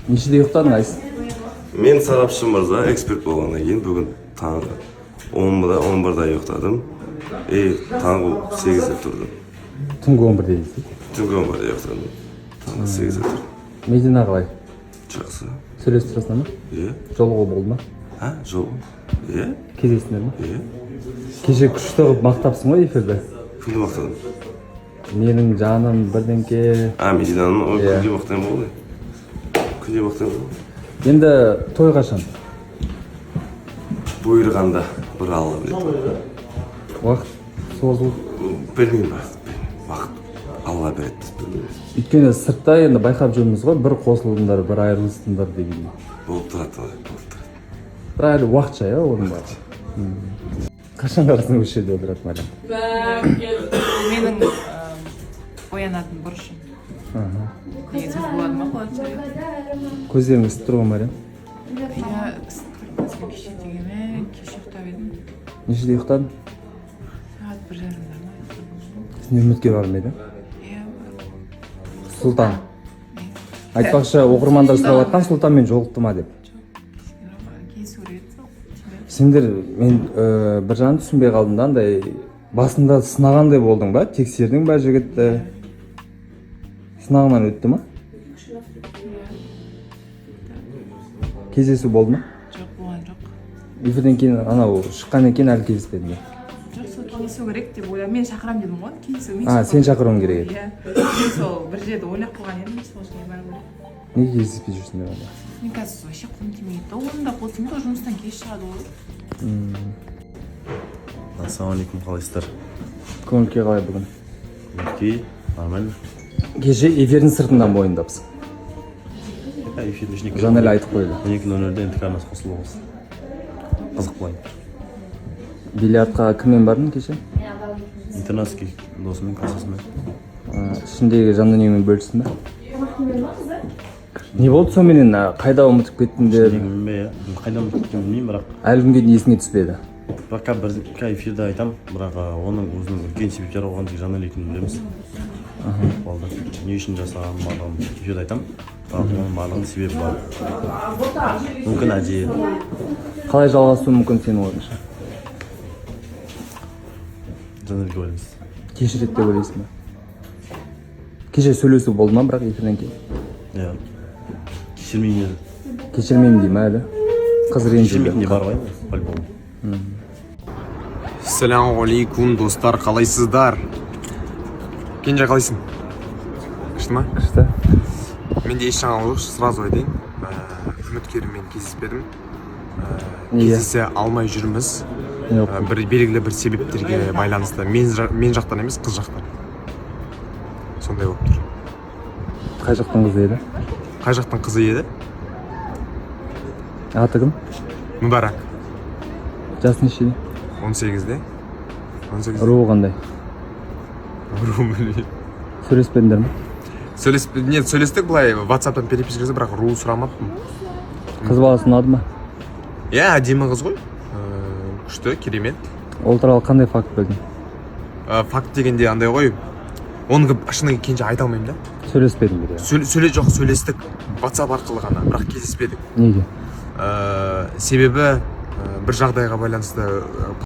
Нешеде ұйықтадың Айс? Мен сарапшы мырза, эксперт болғаннан кейін бүгін таңғы 11-да ұйықтадым. Таңғы 8-де тұрдым. Түнгі 11-де дейсіз? Түнгі 11-де ұйықтадым. Таңғы 8-де тұрдым. Медина қалай? Жақсы. Сөйлесіп тұрасыңдар ма? Иә. Жолығу болды ма? Жолы? Иә. Кездестіңдер ма? Иә. Кеше күшті қылып мақтапсың ғой эфирде. Күнде мақтадым. Менің жаным бірдеңке. Мединаның күнде мақтайын болды. Күнде мақтайын болды. Енді той қашан? Бұйырғанда бір алла біледі. Уақыт созылып. Білмеймін уақыт. Алла береді. Өйткені сыртта енді байқап жүрміз ғой, бір қосылдыңдар, бір айырылыстыңдар деген. Болып тұрады. Бірақ әлі уақытша иә оның бәрі. Қашан қарасың осы жерде отырады Мариям? Менің оянатын бұрышым. Негізі болады ма қалатша? Көздерің ісіп тұр ғой Мариям? Иә, ісіп тұр. Кеше дегенмен кеше ұйықтап едім. Нешеде ұйықтадың? Сағат 1:30-да ма? Сен үмітке бармайды? Иә. Сұлтан. Айтпақшы, оқырмандар сұрап жатқан Сұлтанмен жолықты ма деп. Кейін сурет. Сендер, мен бір жағын түсінбей қалдым да, андай басында сынағандай болдың ба? Тексердің ба жігітті? Сынағынан өтті ма? Кездесу болды ма? Жоқ, болған жоқ. Эфирден кейін анау шыққаннан кейін әлі кездеспедің бе? Жоқ, сол кеңесу керек деп ойлап, мен шақырам дедім ғой, кеңесу. Сен шақыруың керек еді. Иә. Мен сол бір жерде ойлап қойған едім, сол жерге бару керек. Неге кездеспей жүрсіңдер онда? Мен қазір вообще қолым тимейді. Оның да қолы тимейді, жұмыстан кеш шығады ғой. Ассалаумалейкум, қалайсыздар? Көңіл-күй қалай бүгін? Көңіл-күй нормально. Кеше эфирдің сыртынан мойындапсың. Эфирдің ішіне Жанель айтып қойды. 12:00-да НТК арнасы қосылу болсын. Қызық болайын. Бильярдқа кіммен бардың кеше? Интернатский досымен, классасымен. Ішіндегі жан дүниеңмен бөлістің бе? Не болды соменен? Қайда ұмытып кеттіңдер? Білмеймін, қайда ұмытып кеттім білмеймін, бірақ Әлі күнге дейін есіңе түспеді. бір эфирде айтам, бірақ оның өзінің үлкен себептері оған тек Жанель екенін білеміз. Болды. Не үшін жасаған барлығын эфирде айтам, бірақ оның барлығының себебі бар. Мүмкін әдейі. Қалай жалғасуы мүмкін сенің ойыңша? Жанельге ойлаймыз. Кешіреді деп ойлайсың ба? Кеше сөйлесу болды ма бірақ эфирден кейін? Иә. Кешірмеймін еді. Кешірмеймін дей ма әлі? Қыз Кешірмейтін ренжіді. де бар ғой, по-любому. Ассалаумағалейкум достар, қалайсыздар? Кенже қалайсың? Күшті ма? Күшті. Менде еш жаңалық жоқ, сразу айтайын. Үміткеріммен кездеспедім. Неге? Кездесе алмай жүрміз. Белгілі бір себептерге байланысты. Мен жақтан емес, қыз жақтан. Сондай болып тұр. Қай жақтың қызы еді? Қай жақтың қызы еді? Аты кім? Мүбарак. Жасы нешеде? 18-де. Руы қандай? Руы білмеймін. Сөйлеспедіңдер ме? Сөйлестік былай, WhatsApp-тан переписка жасап, бірақ руы сұрамаппын. Қыз баласы ұнады ма? Иә, әдемі қыз ғой. Күшті, керемет. Ол туралы қандай факт білдің? Факт дегенде андай ғой. Оны шынымен кенже айта алмаймын да. Сөйлеспедіңдер иә? Жоқ, сөйлестік. WhatsApp арқылы ғана, бірақ кездеспедік. Неге? Себебі бір жағдайға байланысты